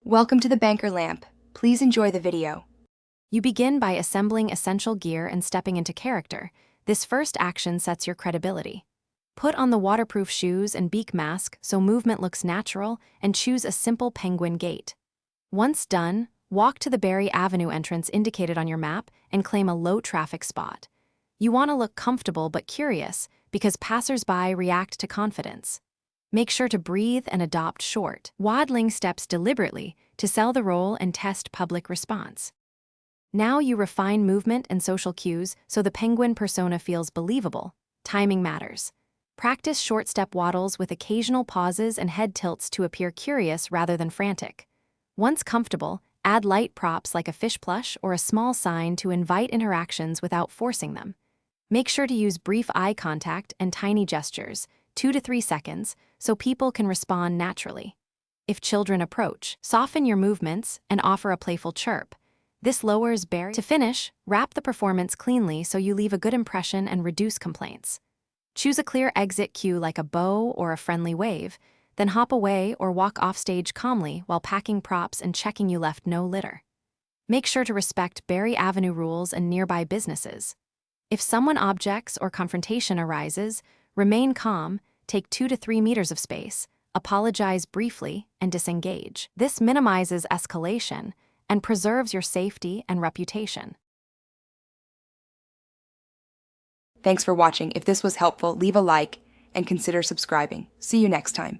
Welcome to the Banker Lamp. Please enjoy the video. You begin by assembling essential gear and stepping into character. This first action sets your credibility. Put on the waterproof shoes and beak mask so movement looks natural, and choose a simple penguin gait. Once done, walk to the Berry Avenue entrance indicated on your map and claim a low-traffic spot. You want to look comfortable but curious because passers-by react to confidence. Make sure to breathe and adopt short, waddling steps deliberately to sell the role and test public response. Now you refine movement and social cues so the penguin persona feels believable. Timing matters. Practice short-step waddles with occasional pauses and head tilts to appear curious rather than frantic. Once comfortable, add light props like a fish plush or a small sign to invite interactions without forcing them. Make sure to use brief eye contact and tiny gestures, 2 to 3 seconds, so people can respond naturally. If children approach, soften your movements and offer a playful chirp. This lowers barriers. To finish, wrap the performance cleanly so you leave a good impression and reduce complaints. Choose a clear exit cue like a bow or a friendly wave, then hop away or walk offstage calmly while packing props and checking you left no litter. Make sure to respect Berry Avenue rules and nearby businesses. If someone objects or confrontation arises, remain calm, take 2 to 3 meters of space, apologize briefly, and disengage. This minimizes escalation and preserves your safety and reputation. Thanks for watching. If this was helpful, leave a like and consider subscribing. See you next time.